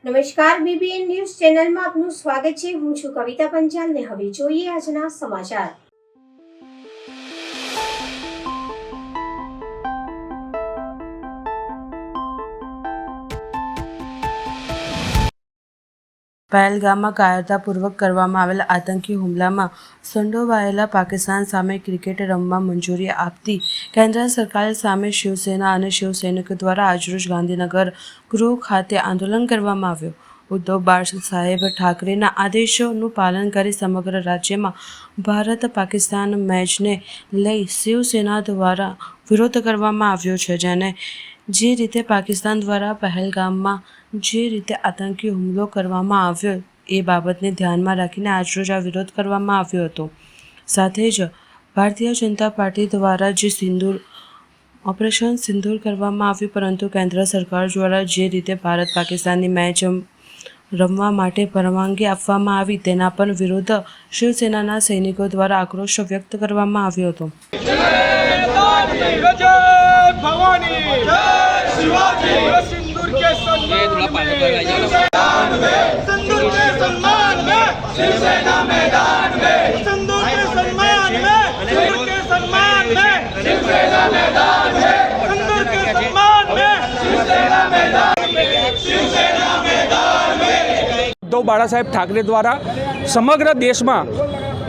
નમસ્કાર, BBN news ચેનલમાં આપનું સ્વાગત છે। હું છું કવિતા પંચાલ ને હવે જોઈએ આજના સમાચાર। પહેલગામમાં કાયરતાપૂર્વક કરવામાં આવેલા આતંકી હુમલામાં સંડોવાયેલા પાકિસ્તાન સામે ક્રિકેટ રમવા મંજૂરી આપતી કેન્દ્ર સરકાર સામે શિવસેના અને શિવસૈનિકો દ્વારા આજરોજ ગાંધીનગર ગૃહ ખાતે આંદોલન કરવામાં આવ્યું। ઉદ્ધવ બાળાસાહેબ ઠાકરેના આદેશોનું પાલન કરી સમગ્ર રાજ્યમાં ભારત પાકિસ્તાન મેચને લઈ શિવસેના દ્વારા વિરોધ કરવામાં આવ્યો છે, જેને જે રીતે પાકિસ્તાન દ્વારા પહેલગામમાં જે રીતે આતંકી હુમલો કરવામાં આવ્યો એ બાબતને ધ્યાનમાં રાખીને આજરોજ આ વિરોધ કરવામાં આવ્યો હતો। સાથે જ ભારતીય જનતા પાર્ટી દ્વારા જે ઓપરેશન સિંદૂર કરવામાં આવ્યું, પરંતુ કેન્દ્ર સરકાર દ્વારા જે રીતે ભારત પાકિસ્તાનની મેચ રમવા માટે પરવાનગી આપવામાં આવી તેના પર વિરુદ્ધ શિવસેનાના સૈનિકો દ્વારા આક્રોશ વ્યક્ત કરવામાં આવ્યો હતો। ઉદ્ધવ બાળાસાહેબ ઠાકરે દ્વારા સમગ્ર દેશમાં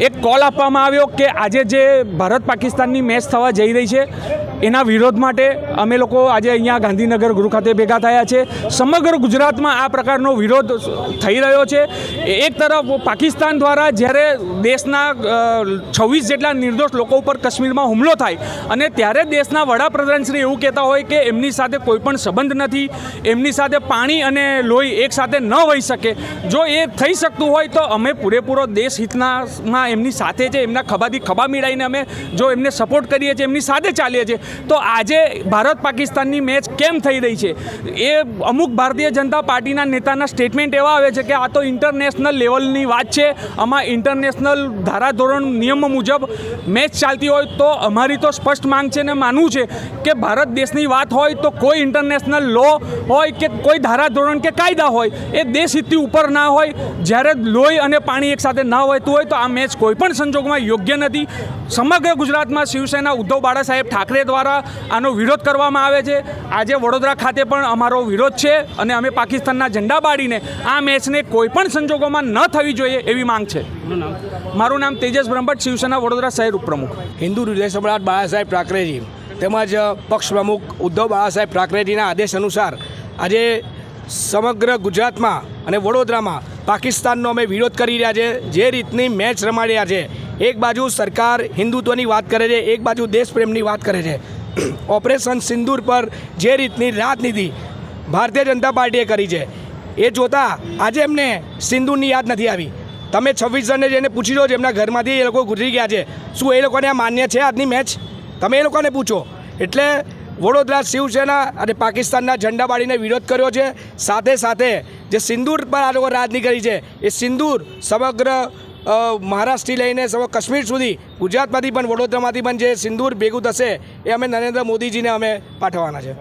એક કોલ આપવામાં આવ્યો કે આજે જે ભારત પાકિસ્તાનની મેચ થવા જઈ રહી છે એના વિરોધ માટે અમે લોકો આજે અહીંયા ગાંધીનગર ગૃહ ખાતે ભેગા થયા છે। સમગ્ર ગુજરાતમાં આ પ્રકારનો વિરોધ થઈ રહ્યો છે। એક તરફ પાકિસ્તાન દ્વારા જ્યારે દેશના 26 જેટલા નિર્દોષ લોકો ઉપર કાશ્મીરમાં હુમલો થાય અને ત્યારે દેશના વડાપ્રધાનશ્રી એવું કહેતા હોય કે એમની સાથે કોઈ પણ સંબંધ નથી, એમની સાથે પાણી અને લોહી એક સાથે ન વહી શકે। જો એ થઈ શકતું હોય તો અમે પૂરેપૂરો દેશ હિતમાં એમની સાથે છે, એમના ખભાથી ખભા મિલાઈને અમે જો એમને સપોર્ટ કરીએ છીએ, એમની સાથે ચાલીએ છીએ। તો આજે ભારત પાકિસ્તાનની મેચ કેમ થઈ રહી છે એ અમુક ભારતીય જનતા પાર્ટીના નેતાના સ્ટેટમેન્ટ એવા આવે છે કે આ તો ઇન્ટરનેશનલ લેવલની વાત છે, આમાં ઇન્ટરનેશનલ ધારાધોરણ નિયમો મુજબ મેચ ચાલતી હોય તો અમારી તો સ્પષ્ટ માંગ છે ને માનવું છે કે ભારત દેશની વાત હોય તો કોઈ ઇન્ટરનેશનલ લો હોય કે કોઈ ધારાધોરણ કે કાયદા હોય એ દેશ હિતથી ઉપર ના હોય। જ્યારે લોહી અને પાણી એકસાથે ના વહેતું હોય તો આ મેચ કોઈ પણ સંજોગોમાં યોગ્ય નથી। સમગ્ર ગુજરાતમાં શિવસેના ઉદ્ધવ બાળાસાહેબ ઠાકરે દ્વારા આનો વિરોધ કરવામાં આવે છે। આજે વડોદરા ખાતે પણ અમારો વિરોધ છે અને અમે પાકિસ્તાનના ઝંડા બાળીને આ મેચને કોઈ પણ સંજોગોમાં ન થવી જોઈએ એવી માંગ છે। મારું નામ તેજસ બ્રહ્મભટ્ટ, શિવસેના વડોદરા શહેર ઉપપ્રમુખ। હિન્દુ હૃદય સમ્રાટ બાળાસાહેબ ઠાકરેજી તેમજ પક્ષ પ્રમુખ ઉદ્ધવ બાળાસાહેબ ઠાકરેજીના આદેશ અનુસાર આજે સમગ્ર ગુજરાતમાં અને વડોદરામાં પાકિસ્તાનનો અમે વિરોધ કરી રહ્યા છે। જે રીતની મેચ રમાડી રહ્યા છે, એક બાજુ સરકાર હિન્દુત્વની વાત કરે છે, એક બાજુ દેશપ્રેમની વાત કરે છે। ઓપરેશન સિંદૂર પર જે રીતની રાજનીતિ ભારતીય જનતા પાર્ટીએ કરી છે એ જોતાં આજે એમને સિંદૂરની યાદ નથી આવી। તમે 26 જણને જેને પૂછી લો જેમના ઘરમાંથી એ લોકો ગુજરી ગયા છે, શું એ લોકોને આ માન્ય છે આજની મેચ? તમે એ લોકોને પૂછો। એટલે વડોદરા શિવસેના અને પાકિસ્તાનના ઝંડા બાળીને વિરોધ કર્યો છે। સાથે સાથે જે સિંદૂર પર આ લોકો રાજનીતિ કરી છે એ સિંદૂર સમગ્ર મહારાષ્ટ્રથી લઈને સમગ્ર કાશ્મીર સુધી ગુજરાતમાંથી પણ વડોદરામાંથી પણ જે સિંદૂર ભેગું થશે એ અમે નરેન્દ્ર મોદીજીને અમે પાઠવવાના છે।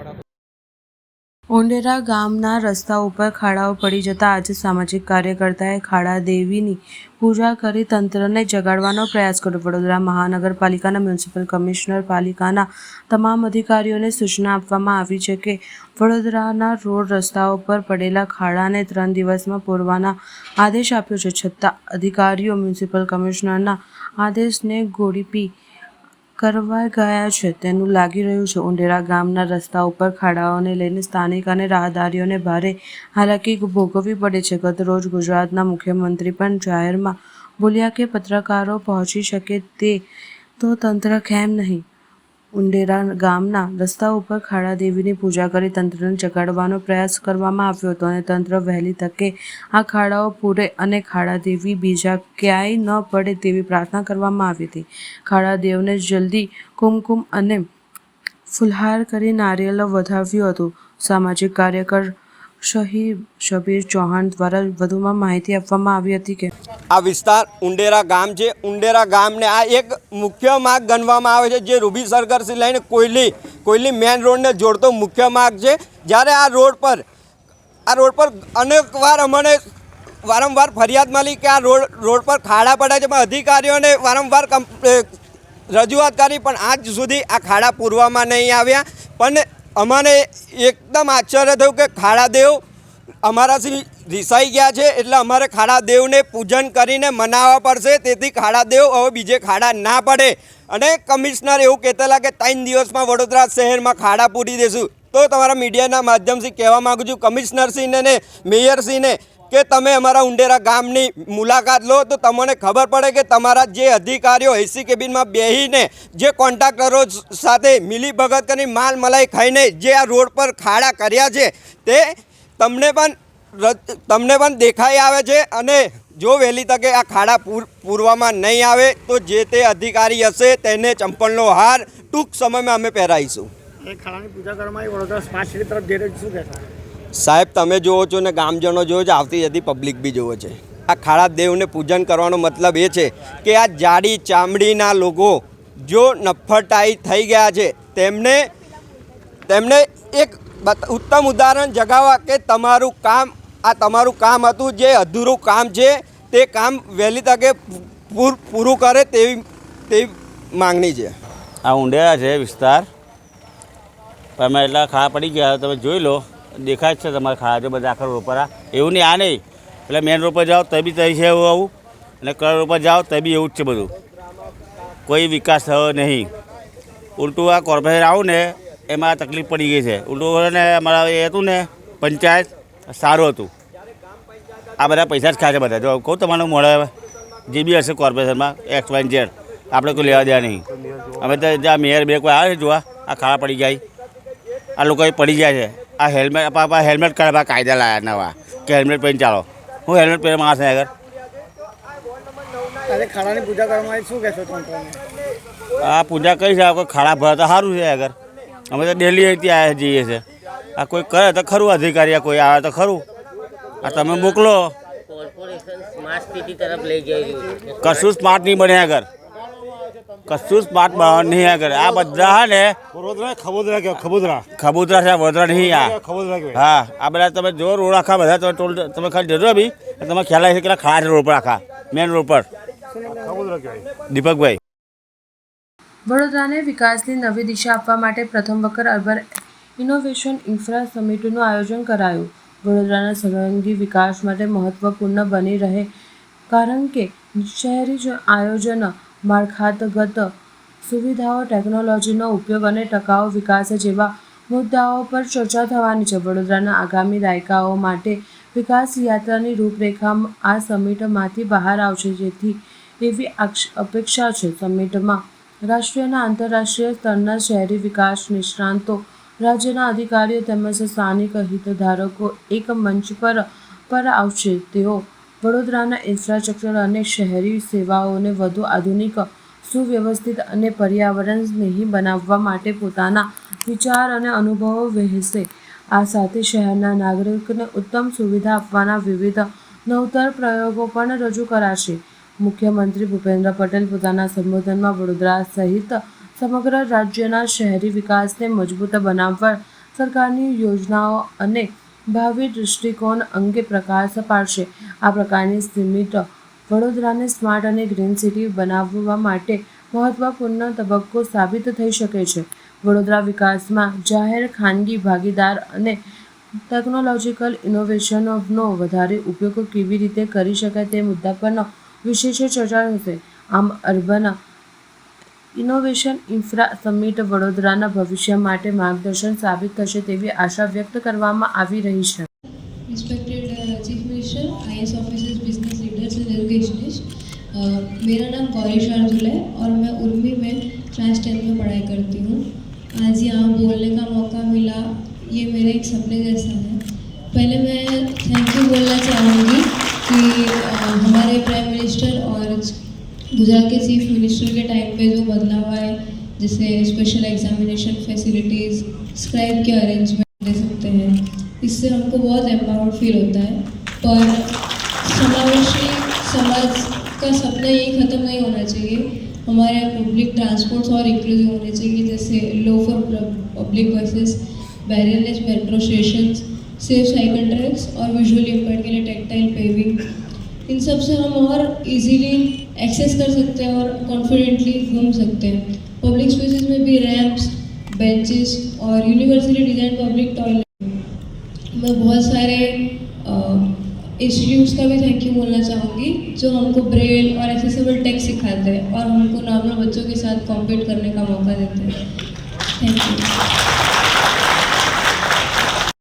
ઉંડેરા ગામના રસ્તા ઉપર ખાડાઓ પડી જતા આજે સામાજિક કાર્યકર્તાએ ખાડા દેવીની પૂજા કરી તંત્રને જગાડવાનો પ્રયાસ કર્યો। વડોદરા મહાનગરપાલિકાના મ્યુનિસિપલ કમિશનર પાલિકાના તમામ અધિકારીઓને સૂચના આપવામાં આવી છે કે વડોદરાના રોડ રસ્તાઓ પર પડેલા ખાડાને 3 દિવસમાં પૂરવાના આદેશ આપ્યો છે, છતાં અધિકારીઓ મ્યુનિસિપલ કમિશનરના આદેશને ગોળીપી કરવા ગયા છે તેનું લાગી રહ્યું છે। ઉંડેરા ગામના રસ્તા ઉપર ખાડાઓને લઈને સ્થાનિક અને રાહદારીઓને ભારે હાલાકી ભોગવવી પડે છે। ગત રોજ ગુજરાતના મુખ્યમંત્રી પણ જાહેરમાં બોલ્યા કે પત્રકારો પહોંચી શકે તે તો તંત્ર કેમ નહીં। ઉંડેરા ગામના રસ્તા ઉપર ખાડા દેવીની પૂજા કરી તંત્રને જગાડવાનો પ્રયાસ કરવામાં આવ્યો હતો અને તંત્ર વહેલી તકે આ ખાડાઓ પૂરે અને ખાડા દેવી બીજા ક્યાંય ન પડે તેવી પ્રાર્થના કરવામાં આવી હતી। ખાડા દેવને જલ્દી કુમકુમ અને ફુલહાર કરી નારિયેળ વધાવ્યું હતું। સામાજિક કાર્યકર શબીર ચૌહાણ દ્વારા વધુમાં માહિતી આપવામાં આવી હતી કે આ વિસ્તાર ઉંડેરા ગામ છે। ઉંડેરા ગામને આ એક મુખ્ય માર્ગ ગણવામાં આવે છે, જે રૂબી સરગરથી લઈને કોયલી મેઇન રોડને જોડતો મુખ્ય માર્ગ છે। જ્યારે આ રોડ પર આ રોડ પર અનેકવાર અમને વારંવાર ફરિયાદ મળી કે આ રોડ પર ખાડા પડ્યા છે, પણ અધિકારીઓને વારંવાર રજૂઆત કરી પણ આજ સુધી આ ખાડા પૂરવામાં નહીં આવ્યા. પણ અમને એકદમ આશ્ચર્ય થયું કે ખાડાદેવ અમારાથી રિસાઈ ગયા છે, એટલે અમારે ખાડાદેવને પૂજન કરીને મનાવવા પડશે, તેથી ખાડાદેવ હવે બીજે ખાડા ના પડે. અને કમિશનર એવું કહેતા કે 3 દિવસમાં વડોદરા શહેરમાં ખાડા પૂરી દેશું. તો તમારા મીડિયાના માધ્યમથી કહેવા માગું છું કમિશનરશ્રીને ને મેયરશ્રીને કે તમે અમારા ઉંડેરા ગામની મુલાકાત લો તો તમને ખબર પડે કે તમારા જે અધિકારીઓ એસી કેબિનમાં બેસીને જે કોન્ટ્રાક્ટરો સાથે મિલીભગત કરી માલ મલાઈ ખાઈને જે આ રોડ પર ખાડા કર્યા છે તે તમને પણ દેખાઈ આવે છે. અને જો વહેલી તકે આ ખાડા પૂરવામાં નહીં આવે તો જે તે અધિકારી હશે તેને ચંપલનો હાર ટૂંક સમયમાં અમે પહેરાવીશું. ખાડાની પૂજા કરવામાં વડોદરા સ્માર્ટ સિટી તરફ જઈ રહ્યું શું કહેતા? સાહેબ તમે જુઓ છો ને ગામજનો જુઓ છો, આવતી જતી પબ્લિક બી જુઓ છે. આ ખાડાદેવને પૂજન કરવાનો મતલબ એ છે કે આ જાડી ચામડીના લોકો જો નફ્ફટાઈ થઈ ગયા છે તેમને એક ઉત્તમ ઉદાહરણ જગાવવા કે તમારું કામ હતું, જે અધૂરું કામ છે તે કામ વહેલી તકે પૂરું કરે તેવી માંગણી છે. આ ઉંડેરા છે વિસ્તાર, તમે એટલા ખાડા પડી ગયા તમે જોઈ લો, દેખાય જ છે તમારા ખાડા છે બધા આખા રોડ પર. એવું નહીં આ નહીં, એટલે મેઇન રોડ પર જાઓ તો બી તઈ છે એવું આવું, અને કર રોડ પર જાઓ તો બી એવું જ છે બધું, કોઈ વિકાસ થયો નહીં. ઉલટું આ કોર્પોરેશન આવું ને એમાં તકલીફ પડી ગઈ છે. ઉલટું ને અમારા એ હતું ને પંચાયત સારું હતું, આ બધા પૈસા જ ખાય છે બધા. જો કહું તમારું મળે જે બી હશે કોર્પોરેશનમાં XYZ આપણે કોઈ લેવા દેવા નહીં. અમે તો જ્યાં મેયર બે કોઈ આવે છે જોવા આ ખાડા પડી જાય, આ લોકો પડી જાય છે. આ હેલ્મેટ કાઢવા કાયદા લાયા નવા કે હેલ્મેટ પહેરીને ચાલો. હું હેલ્મેટ પહેરે માણસ ને આગળ ખાડાની પૂજા કરવામાં શું કહેશો તંત્રને? આ પૂજા કરી છે, કોઈ ખાડા ભરે તો સારું છે આગળ. અમે તો ડેલી ત્યાં જઈએ છીએ. આ કોઈ કરે તો ખરું અધિકારી, કોઈ આવે તો ખરું. આ તમે મોકલો. કશું સ્માર્ટ નહીં બને આગળ, કશું સ્માર્ટ બનવાનું નહીં આગળ. આ બધા ને ખબોદરા છે, વડોદરા નહીં આ. હા આ બધા તમે જો રોડ આખા બધા તમે ખાલી જજો બી તમે ખ્યાલ આવે છે કે ખાડા છે રોડ પર, આખા મેન રોડ પર. દીપકભાઈ. વડોદરાને વિકાસની નવી દિશા આપવા માટે પ્રથમ વખત અર્બન ઇનોવેશન ઇન્ફ્રા સમિટનું આયોજન કરાયું. વડોદરાના સર્વાંગી વિકાસ માટે મહત્વપૂર્ણ બની રહે, કારણ કે શહેરી આયોજન, માળખાગત સુવિધાઓ, ટેકનોલોજીનો ઉપયોગ અને ટકાઉ વિકાસ જેવા મુદ્દાઓ પર ચર્ચા થવાની છે. વડોદરાના આગામી દાયકાઓ માટે વિકાસ યાત્રાની રૂપરેખા આ સમિટમાંથી બહાર આવશે, જેથી એવી અપેક્ષા છે. સમિટમાં રાષ્ટ્રીય અને આંતરરાષ્ટ્રીય સ્તરના શહેરી વિકાસ નિષ્ણાતો, રાજ્યના અધિકારીઓ તેમજ સ્થાનિક હિતધારકો એક મંચ પર આવશે. તેઓ વડોદરાના ઇન્ફ્રાસ્ટ્રક્ચર અને શહેરી સેવાઓને વધુ આધુનિક, સુવ્યવસ્થિત અને પર્યાવરણ સ્નેહી બનાવવા માટે પોતાના વિચાર અને અનુભવો વહેંચશે. આ સાથે શહેરના નાગરિકોને ઉત્તમ સુવિધા આપવાના વિવિધ નવતર પ્રયોગો પણ રજૂ કરાશે. મુખ્યમંત્રી ભૂપેન્દ્ર પટેલ પોતાના સંબોધનમાં વડોદરા સહિત સમગ્ર રાજ્યના શહેરી વિકાસને મજબૂત બનાવવા સરકારની યોજનાઓ અને ભાવિ દૃષ્ટિકોણ અંગે પ્રકાશ પાડશે. આ પ્રકારની સમિટ વડોદરાને સ્માર્ટ અને ગ્રીન સિટી બનાવવા માટે મહત્વપૂર્ણ તબક્કો સાબિત થઈ શકે છે. વડોદરા વિકાસમાં જાહેર ખાનગી ભાગીદાર અને ટેકનોલોજીકલ ઇનોવેશનનો વધારે ઉપયોગ કેવી રીતે કરી શકાય તે મુદ્દા પરનો વિશેષ ચર્ચા થશે. આમ અર્બન ઇનોવેશન ઇન્ફ્રા સમિટ વડોદરાના ભવિષ્ય માટે માર્ગદર્શન સાબિત થશે તેવી આશા વ્યક્ત કરવામાં આવી રહી છે. Respected Chief Minister, IAS officers, business leaders and educationists, मेरा नाम गौरी शार्दुल है और मैं उर्मी में क्लास 10 में पढ़ाई करती हूँ. आज यहाँ बोलने का मौका मिला, ये मेरे एक सपने जैसा है. पहले मैं थैंक यू बोलना चाहूँगी कि हमारे प्राइम मिनिस्टर और गुजरात के चीफ मिनिस्टर के टाइम पे जो बदलाव आए, जैसे स्पेशल एग्जामिनेशन फैसिलिटीज़, स्क्राइब के अरेंजमेंट दे सकते हैं, इससे हमको बहुत एम्पावर्ड फील होता है. पर समावेशी समाज का सपना यही ख़त्म नहीं होना चाहिए. हमारे पब्लिक ट्रांसपोर्ट्स और इंक्लूसिव होने चाहिए, जैसे low floor public buses, barrierless metro stations, safe cycle tracks और विजुअली इम्पेयर्ड के लिए टेक्टाइल पेविंग, इन सब से हम और इजीली एक्सेस कर सकते हैं और कॉन्फिडेंटली घूम सकते हैं। पब्लिक स्पेसेस में भी रैम्प्स, बेंचेस और यूनिवर्सली डिजाइन पब्लिक टॉयलेट। मैं बहुत सारे इंस्टीट्यूट्स का भी थैंक यू बोलना चाहूँगी जो हमको ब्रेल और एक्सेसिबल टेक्स्ट सिखाते हैं और हमको नॉर्मल बच्चों के साथ कॉम्पीट करने का मौका देते हैं। Thank you.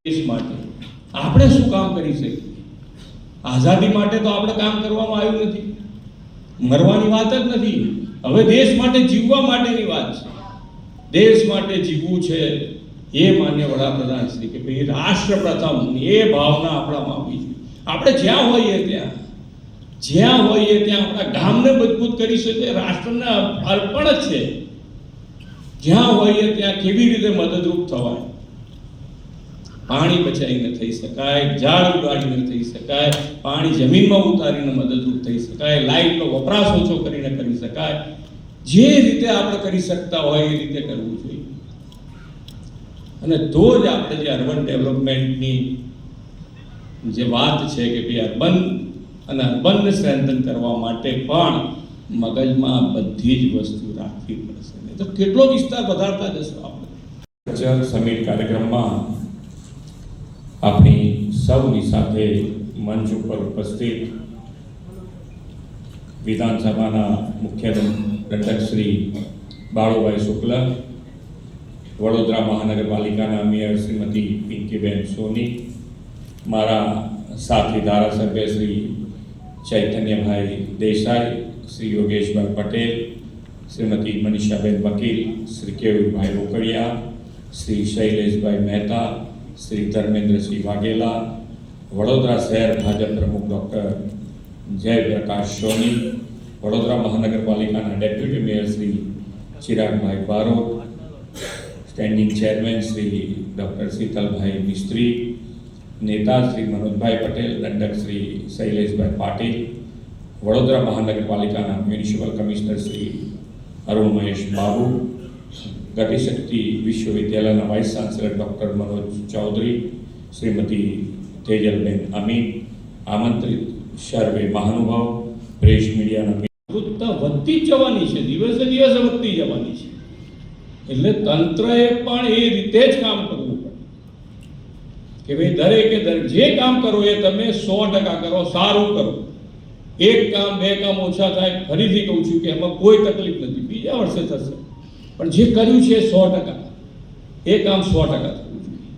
દેશ માટે આપણે શું કામ કરી શકીએ? આઝાદી માટે તો આપણે કામ કરવામાં આવ્યું નથી, મરવાની વાત જ નથી, હવે દેશ માટે જીવવા માટેની વાત છે। દેશ માટે જીવવું છે એ માન્ય વડાપ્રધાન શ્રી કે ભાઈ રાષ્ટ્ર પ્રથમ એ ભાવના આપણામાં આવવી જોઈએ। આપણે જ્યાં હોઈએ ત્યાં આપણા ગામને મજબૂત કરી શકીએ, રાષ્ટ્રને અર્પણ જ છે। જ્યાં હોઈએ ત્યાં કેવી રીતે મદદરૂપ થવાય, પાણી બચાવીને થઈ શકાય, ઝાડ ઉગાડીને થઈ શકાય, પાણી જમીનમાં ઉતારીને મદદરૂપ થઈ શકાય, લાઇટનો વપરાશ ઓછો કરીને કરી શકાય, જે રીતે આપણે કરી શકતા હોય એ રીતે કરવું જોઈએ। અને તો જ આપણે જે અર્બન ડેવલપમેન્ટની જે વાત છે કે ભાઈ અર્બન અને અર્બનને સ્ટ્રેન્થન કરવા માટે પણ મગજમાં બધી જ વસ્તુ રાખવી પડશે, નહીં તો કેટલો વિસ્તાર વધારતા જશો આપણે। સમિટ કાર્યક્રમમાં આપણી સૌની સાથે મંચ ઉપર ઉપસ્થિત વિધાનસભાના મુખ્ય દંડક શ્રી બાળુભાઈ શુક્લ, વડોદરા મહાનગરપાલિકાના મેયર શ્રીમતી પિંકીબેન સોની, મારા સાથી ધારાસભ્ય શ્રી ચૈતન્યભાઈ દેસાઈ, શ્રી યોગેશભાઈ પટેલ, શ્રીમતી મનીષાબેન વકીલ, શ્રી કેવુરભાઈ રોકડિયા, શ્રી શૈલેષભાઈ મહેતા, શ્રી ધર્મેન્દ્રસિંહ વાઘેલા, વડોદરા શહેર ભાજપ પ્રમુખ ડૉક્ટર જયપ્રકાશ સોની, વડોદરા મહાનગરપાલિકાના deputy mayor Shri Chiragbhai Barot, standing chairman Shri doctor Shitalbhai Mistry, નેતા શ્રી મનોજભાઈ પટેલ, દંડક શ્રી શૈલેષભાઈ પાટીલ, વડોદરા મહાનગરપાલિકાના મ્યુનિસિપલ કમિશનર શ્રી અરુણ મહેશ બાબુ, ગતિશક્તિ વિશ્વવિદ્યાલયના vice chancellor doctor Manoj Chaudhary, Shrimati Tejalben Amin, આમંત્રિત સર્વે મહાનુભાવ, પ્રેસ મીડિયાના જાગૃતતા વધતી જ જવાની છે, દિવસે દિવસે વધતી જવાની છે, એટલે તંત્રએ પણ એ રીતે જ કામ કરવું પડે કે ભાઈ દરેકે દરેક જે કામ કરો એ તમે 100% કરો, સારું કરો। એક કામ બે કામ ઓછા થાય, ફરીથી કહું છું કે એમાં કોઈ તકલીફ નથી, બીજા વર્ષે થશે, પણ જે કર્યું છે 100%, એ કામ 100% થવું જોઈએ।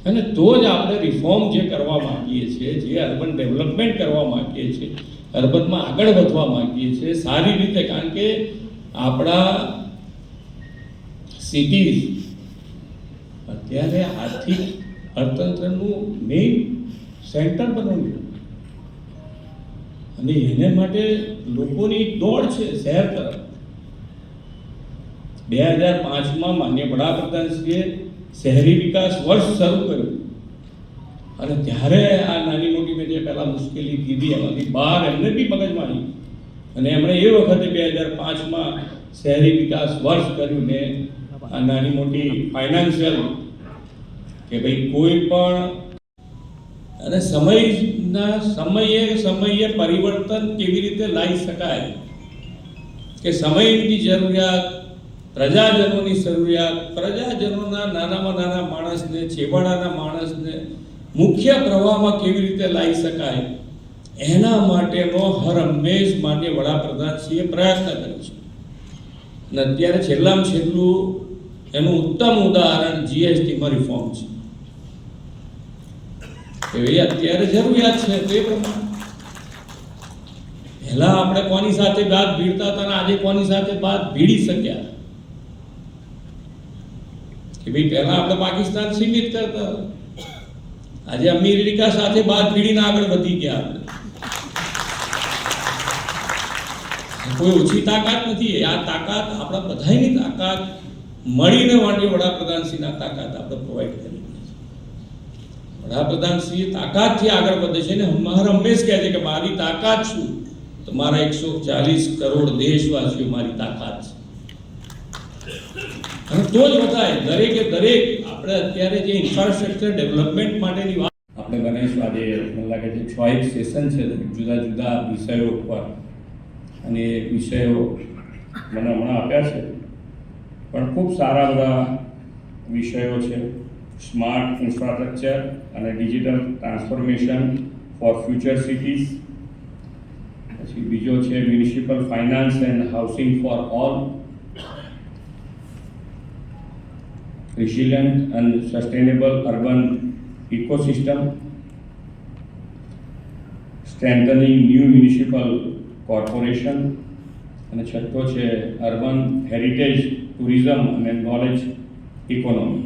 અને તો જ આપણે રિફોર્મ જે કરવા માંગીએ છીએ, જે અર્બન ડેવલપમેન્ટ કરવા માંગીએ છીએ, અર્બનમાં આગળ વધવા માંગીએ છીએ સારી રીતે, કારણ કે આપણા સિટીઝ અત્યારે આર્થિક અર્થતંત્રનું મેઇન સેન્ટર બનવું અને એને માટે લોકોની દોડ છે શહેર તરફ। 2005માં માન્ય વડાપ્રધાનશ્રીએ શહેરી વિકાસ વર્ષ શરૂ કર્યું અને ત્યારે આ નાની મોટી મેં જે પહેલાં મુશ્કેલી કીધી એમાંથી બહાર એમને બી મગજમાં આવી અને એમણે એ વખતે 2005માં શહેરી વિકાસ વર્ષ કર્યું ને આ નાની મોટી ફાઇનાન્શિયલ કે ભાઈ કોઈ પણ અને સમયે પરિવર્તન કેવી રીતે લાવી શકાય કે સમયની જરૂરિયાત, પ્રજાજનોની જરૂરિયાત, પ્રજાજનોના નાનામાં નાના માણસને, છેવાડાના માણસને મુખ્ય પ્રવાહમાં કેવી રીતે લાવી શકાય એના માટેનો હર હંમેશ માન્ય વડાપ્રધાનશ્રીએ પ્રયત્ન કર્યો છે। અને અત્યારે છેલ્લામાં છેલ્લું એનું ઉત્તમ ઉદાહરણ જીએસટીમાં રિફોર્મ છે કે ભાઈ અત્યારે જરૂરિયાત છે તો એ પ્રમાણે પહેલા આપણે કોની સાથે બાદ ભીડતા હતા અને આજે કોની સાથે બાદ ભીડી શક્યા કે ભાઈ પહેલા આપણે પાકિસ્તાન સીમિત કરતા, આજે અમેરિકા સાથે બાદ ભીડીને આગળ વધી ગયા। આપણે કોઈ ઓછી તાકાત નથી, આ તાકાત આપણા બધાની તાકાત મળીને માનીય વડાપ્રધાનશ્રીના તાકાત આપણે પ્રોવાઈડ કરી। વડાપ્રધાનશ્રી તાકાતથી આગળ વધે છે ને હર હંમેશ કહે છે કે મારી તાકાત શું, તો મારા 140 કરોડ દેશવાસીઓ મારી તાકાત છે। અને તો જ વધાય. દરેકે દરેક આપણે અત્યારે જે ઇન્ફ્રાસ્ટ્રક્ચર ડેવલપમેન્ટ માટેની વાત આપણે બનાવીશું. આજે મને લાગે છે 6 સેશન છે જુદા જુદા વિષયો ઉપર, અને એ વિષયો મને હમણાં આપ્યા છે, પણ ખૂબ સારા બધા વિષયો છે. સ્માર્ટ ઇન્ફ્રાસ્ટ્રક્ચર અને digital transformation four future cities. પછી બીજો છે municipal finance and housing for all, resilient and sustainable urban ecosystem, strengthening new municipal corporation, અને છઠ્ઠો છે અર્બન હેરિટેજ ટુરિઝમ અને નોલેજ ઇકોનોમી.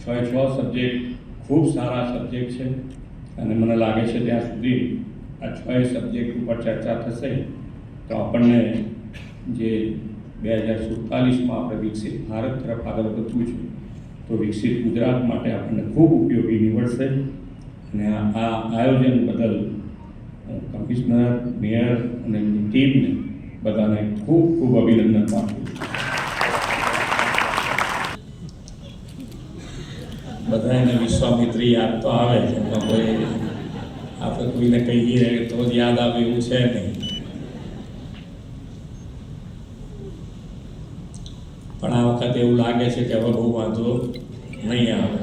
6 સબ્જેક્ટ ખૂબ સારા સબ્જેક્ટ છે, અને મને લાગે છે ત્યાં સુધી આ 6 સબ્જેક્ટ ઉપર ચર્ચા થશે તો આપણને જે 2047માં આપણે વિકસિત ભારત તરફ આગળ વધવું છે, તો વિકસિત ગુજરાત માટે આપણને ખૂબ ઉપયોગી નીવડશે. અને આ આયોજન બદલ હું કમિશનર, મેયર અને એમની ટીમને બધાને ખૂબ ખૂબ અભિનંદન પાઠવું છું. બધા એને વિશ્વામિત્રી યાદ તો આવે છે, પણ કોઈ આપણે કોઈને કહીએ તો જ યાદ આવે એવું છે નહીં. પણ આ વખતે એવું લાગે છે કે હવે બહુ વાંધો નહીં આવે,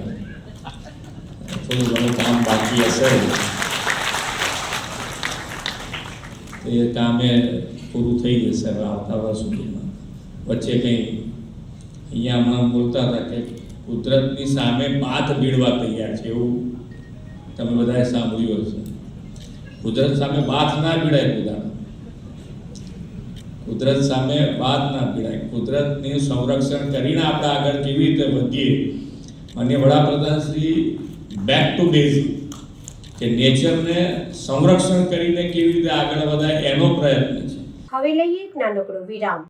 થોડું ઘણું કામ બાકી હશે, એ કામે પૂરું થઈ જશે હવે આવતા વર્ષ સુધીમાં. વચ્ચે કંઈ અહીંયા હમણાં બોલતા હતા કે કુદરતની સામે બાથ ભીડવા તૈયાર છે, એવું તમે બધાએ સાંભળ્યું હશે. કુદરત સામે બાથ ના ભીડાય, કુદરત સામે બાદ ના પીડાય. કુદરતનું સંરક્ષણ કરીને આપણે આગળ કેવી રીતે વધીએ, અને વડાપ્રધાન શ્રી બેક ટુ બેઝિક કે નેચરને સંરક્ષણ કરીને કેવી રીતે આગળ વધાય એનો પ્રયત્ન છે. હવે લઈએ એક નાનકડો વિરામ.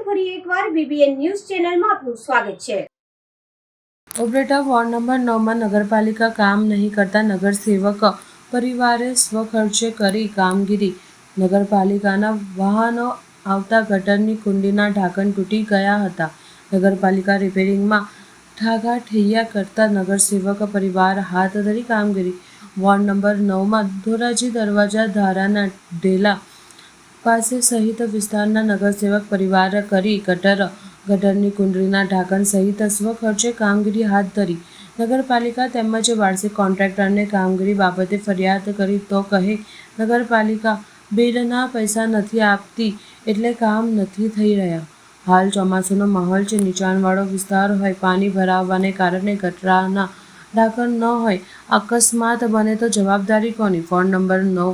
ફરી એકવાર બીબીએન ન્યૂઝ ચેનલમાં આપનું સ્વાગત છે. ઉપલેટા વોર્ડ નંબર 9માં નગરપાલિકા કામ નહીં કરતા નગરસેવક પરિવારે સ્વખર્ચે કરી કામગીરી. નગરપાલિકાના વાહનો આવતા ગટરની કુંડીના ઢાંકણ તૂટી ગયા હતા. નગરપાલિકા રિપેરિંગમાં ઠાગાઠૈયા કરતા નગરસેવક પરિવાર હાથ ધરી કામગીરી. વોર્ડ નંબર 9માં ધોરાજી દરવાજા ધારાના ઢેલા પાસે સહિત વિસ્તારના નગરસેવક પરિવાર કરી ગટરની કુંડળીના ઢાંકણ સહિત સ્વખર્ચે કામગીરી હાથ ધરી. નગરપાલિકા તેમજ વાર્ષિક કોન્ટ્રાક્ટરને કામગીરી બાબતે ફરિયાદ કરી તો કહે નગરપાલિકા બિલના પૈસા નથી આપતી એટલે કામ નથી થઈ રહ્યા. હાલ ચોમાસાનો માહોલ છે. નીચાણવાળો વિસ્તાર હોય, પાણી ભરાવાને કારણે ગટરના ઢાંકણ ન હોય, અકસ્માત બને તો જવાબદારી કોની? વોર્ડ નંબર 9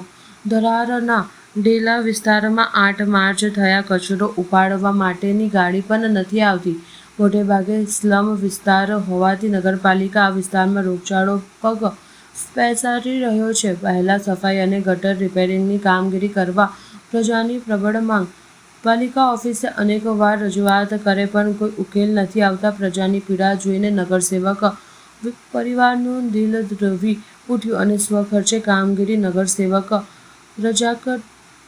ધરારના ઢેલા વિસ્તારમાં 8 માર્ચ થયા કચરો ઉપાડવા માટેની ગાડી પણ નથી આવતી. મોટે ભાગે સ્લમ વિસ્તાર હોવાથી નગરપાલિકા આ વિસ્તારમાં રોગચાળો પગ પેસારી રહ્યો છે. પહેલા સફાઈ અને ગટર રિપેરિંગની કામગીરી કરવા પ્રજાની પ્રબળ માંગ. પાલિકા ઓફિસે અનેકવાર રજૂઆત કરે પણ કોઈ ઉકેલ નથી આવતા. પ્રજાની પીડા જોઈને નગરસેવક પરિવારનું દિલ દ્રવી ઉઠ્યું અને સ્વખર્ચે કામગીરી નગરસેવક રજાક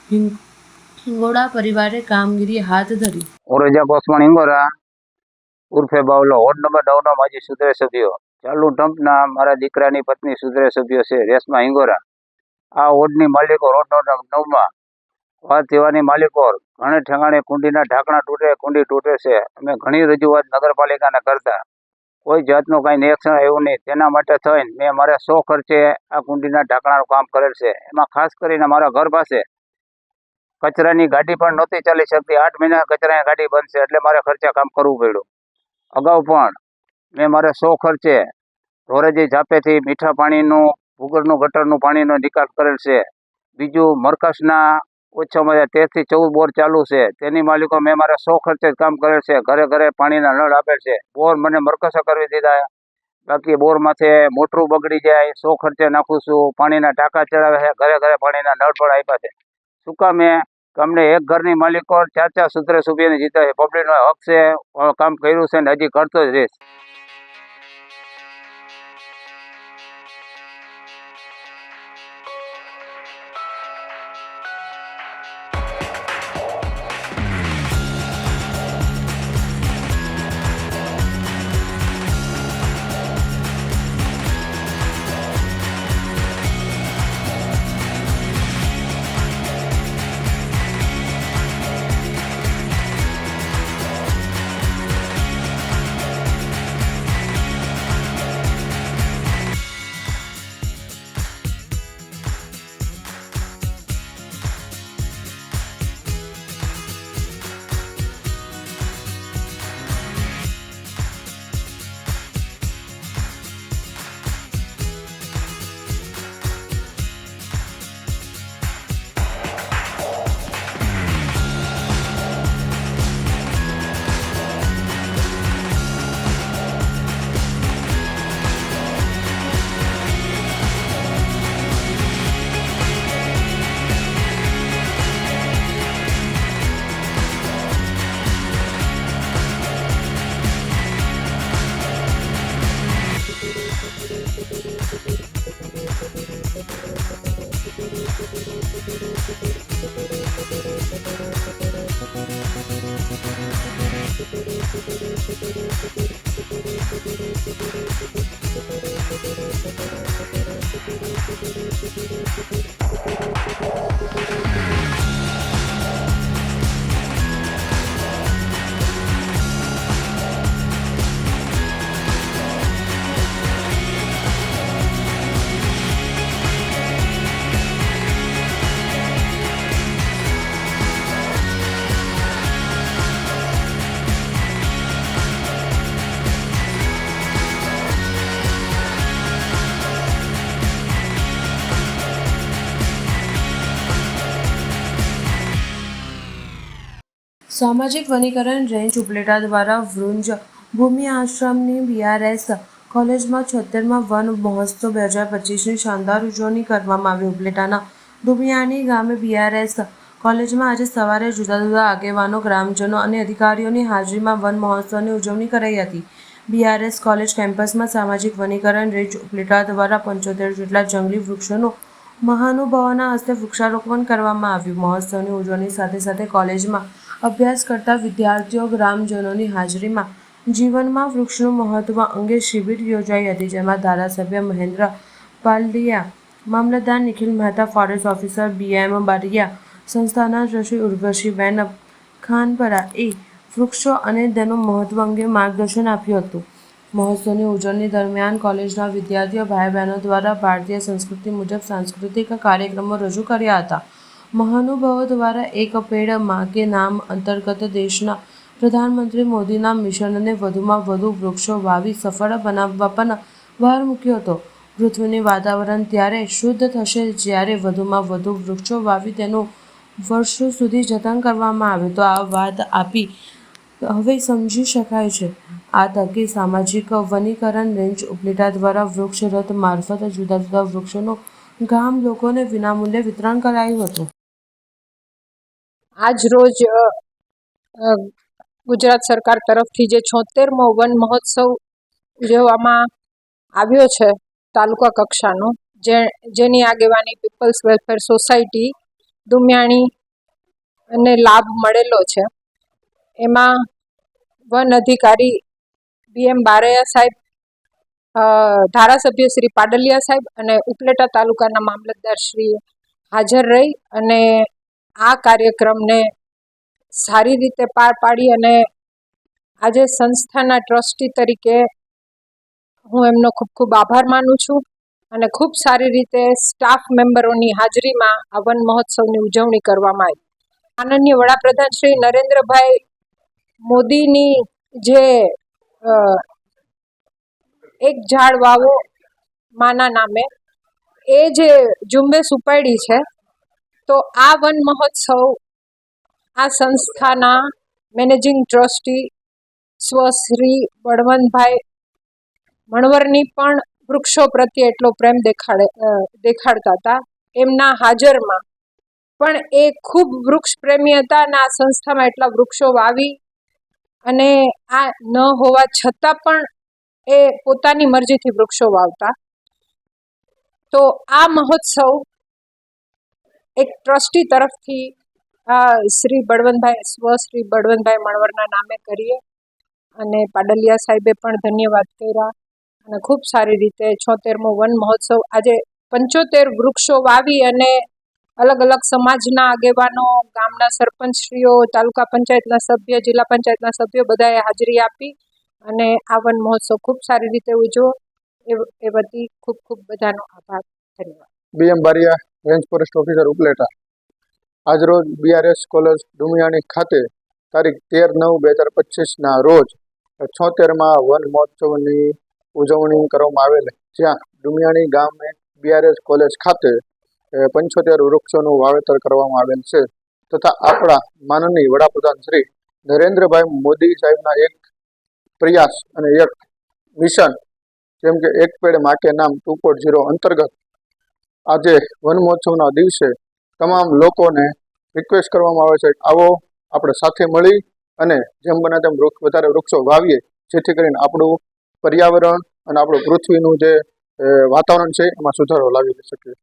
હિંગોડા પરિવારે કામગીરી હાથ ધરી. હું રજાક ઓસમાણ હિંગોરા ઉર્ફે બાવલો, વોર્ડ નંબર 9નો માજી સુધરે સભ્યો. ચાલુ ટમ્પના મારા દીકરાની પત્ની સુધરે સભ્યો છે રેશમા હિંગોરા. આ વોર્ડની માલિકો રોડ નંબર 9માં વાત સેવાની માલિકો ઘણે ઠેકાણે કુંડીના ઢાંકણા કુંડી તૂટે છે. અમે ઘણી રજૂઆત નગરપાલિકાને કરતા, કોઈ જાતનું કાંઈ નિરીક્ષણ આવ્યું નહીં. તેના માટે થઈને મેં મારે 100 ખર્ચે આ કુંડીના ઢાંકણાનું કામ કરેલ છે. એમાં ખાસ કરીને મારા ઘર પાસે કચરાની ગાડી પણ નહોતી ચાલી શકતી. 8 મહિના કચરાની ગાડી બંધ છે એટલે મારે ખર્ચે કામ કરવું પડ્યું. અગાઉ પણ મેં મારે 100 ખર્ચે ધોરાજી ઝાપેથી મીઠા પાણીનું ભૂગર્ભનું ગટરનું પાણીનો નિકાલ કરેલ છે. બીજું મરકસના ઓછામાં 13 થી 14 બોર ચાલુ છે. તેની માલિકો મેં મારે 100 ખર્ચે કામ કરેલ છે. ઘરે ઘરે પાણીના નળ આપેલ છે. બોર મને મરકસો કરવી દીધા. બાકી બોર માથે મોટરું બગડી જાય, 100 ખર્ચે નાખું છું. પાણીના ટાંકા ચડાવે છે. ઘરે ઘરે પાણીના નળ પણ આપ્યા છે. શું કામ અમને એક ઘરની માલિકો 4 સુધરે સભ્યને જીતા છે. પબ્લિકનો હક છે, કામ કર્યું છે ને હજી કરતો જ રહીશ. સામાજિક વનીકરણ રેન્જ ઉપલેટા દ્વારા વૃંજ ભૂમિ આશ્રમની BRS કોલેજમાં 76મા વન મહોત્સવ 2025ની શાનદાર ઉજવણી કરવામાં આવી. ઉપલેટાના દુમિયાની ગામે BRS કોલેજમાં આજે સવારે જુદા જુદા આગેવાનો, ગ્રામજનો અને અધિકારીઓની હાજરીમાં વન મહોત્સવની ઉજવણી કરાઈ હતી. BRS કોલેજ કેમ્પસમાં સામાજિક વનીકરણ રેન્જ ઉપલેટા દ્વારા 75 જેટલા જંગલી વૃક્ષોનું મહાનુભાવોના હસ્તે વૃક્ષારોપણ કરવામાં આવ્યું. મહોત્સવની ઉજવણી સાથે સાથે કોલેજમાં અભ્યાસ કરતા વિદ્યાર્થીઓ, ગ્રામજનોની હાજરીમાં જીવનમાં વૃક્ષનું મહત્વ અંગે શિબિર યોજાઈ હતી, જેમાં ધારાસભ્ય મહેન્દ્ર પાલડિયા, મામલતદાર Nikhil Mehta, forest officer BM Bariya, સંસ્થાના ટ્રસ્ટી ઉર્વશીબેન ખાનપરાએ વૃક્ષો અને તેનું મહત્વ અંગે માર્ગદર્શન આપ્યું હતું. મહોત્સવની ઉજવણી દરમિયાન કોલેજના વિદ્યાર્થીઓ ભાઈ બહેનો દ્વારા ભારતીય સંસ્કૃતિ મુજબ સાંસ્કૃતિક કાર્યક્રમો રજૂ કર્યા હતા. મહાનુભાવો દ્વારા એક પેડ માં કે નામ અંતર્ગત દેશના પ્રધાનમંત્રી મોદીના મિશનને વધુમાં વધુ વૃક્ષો વાવી સફળ બનાવવા પર ભાર મૂક્યો હતો. પૃથ્વીનું વાતાવરણ ત્યારે શુદ્ધ થશે જ્યારે વધુમાં વધુ વૃક્ષો વાવી તેનું વર્ષો સુધી જતન કરવામાં આવે તો આ વાત આપી હવે સમજી શકાય છે. આ તકે સામાજિક વનીકરણ રેન્જ ઉપલેટા દ્વારા વૃક્ષ રથ મારફત જુદા જુદા વૃક્ષોનું ગામ લોકોને વિનામૂલ્યે વિતરણ કરાયું હતું. આજ રોજ ગુજરાત સરકાર તરફથી જે 76મો વન મહોત્સવ ઉજવવામાં આવ્યો છે તાલુકા કક્ષાનો, જેની આગેવાની પીપલ્સ વેલફેર સોસાયટી દુમિયાણી અને લાભ મળેલો છે. એમાં વન અધિકારી BM બારૈયા સાહેબ, ધારાસભ્ય શ્રી પાડલિયા સાહેબ અને ઉપલેટા તાલુકાના મામલતદાર શ્રી હાજર રહી અને આ કાર્યક્રમને સારી રીતે પાર પાડી અને આજે સંસ્થાના ટ્રસ્ટી તરીકે હું એમનો ખૂબ ખૂબ આભાર માનું છું અને ખૂબ સારી રીતે સ્ટાફ મેમ્બરોની હાજરીમાં આ વન મહોત્સવની ઉજવણી કરવામાં આવી. માનનીય વડાપ્રધાન શ્રી નરેન્દ્રભાઈ મોદીની જે એક ઝાડ વાવો માના નામે એ જે ઝુંબેશ ઉપાડી છે, તો આ વન મહોત્સવ આ સંસ્થાના મેનેજિંગ ટ્રસ્ટી શ્રી બળવંતભાઈ મણવરની પણ વૃક્ષો પ્રત્યે એટલો પ્રેમ દેખાડતા હતા. એમના હાજરમાં પણ એ ખૂબ વૃક્ષ પ્રેમી હતા અને આ સંસ્થામાં એટલા વૃક્ષો વાવી અને આ ન હોવા છતાં પણ એ પોતાની મરજીથી વૃક્ષો વાવતા. તો આ મહોત્સવ એક ટ્રસ્ટી તરફથી શ્રી બળવંતભાઈ મણવરના નામે કરીએ અને પાડલિયા સાહેબે પણ ધન્યવાદ કર્યા અને ખૂબ સારી રીતે 76મો વન મહોત્સવ આજે 75 વૃક્ષો વાવી અને અલગ અલગ સમાજના આગેવાનો, ગામના સરપંચશ્રીઓ, તાલુકા પંચાયતના સભ્ય, જિલ્લા પંચાયતના સભ્યો બધાએ હાજરી આપી અને આ વન મહોત્સવ ખૂબ સારી રીતે ઉજવો એ વતી ખૂબ ખૂબ બધાનો આભાર. ધન્યવાદ. BM Bariya, range forest officer Upleta. આજરોજ BRS કોલેજ ડુમિયાણી ખાતે તારીખ 13/9/2025ના રોજ 76મા વન મહોત્સવની ઉજવણી કરવામાં આવેલ, જ્યાં ડુમિયાણી ગામે BRS કોલેજ ખાતે 75 વૃક્ષોનું વાવેતર કરવામાં આવેલ છે તથા આપણા માનનીય વડાપ્રધાન શ્રી નરેન્દ્રભાઈ મોદી સાહેબના એક પ્રયાસ અને એક મિશન જેમ કે એક પેડ માં કે નામ 2.0 અંતર્ગત આજે વન મહોત્સવના દિવસે તમામ લોકોને રિક્વેસ્ટ કરવામાં આવે છે કે આવો આપણે સાથે મળી અને જેમ બને તેમ વધારે વૃક્ષો વાવીએ, જેથી કરીને આપણું પર્યાવરણ અને આપણું પૃથ્વીનું જે વાતાવરણ છે એમાં સુધારો લાવી શકીએ.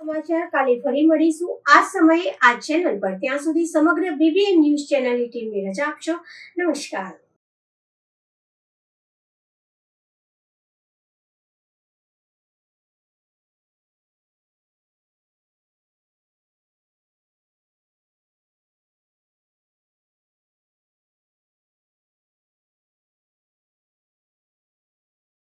સમાચાર કાલે ફરી મળીશું આ સમયે આ ચેનલ પર. ત્યાં સુધી સમગ્ર BBN ન્યૂઝ ચેનલની ટીમને રજા આપશો. નમસ્કાર.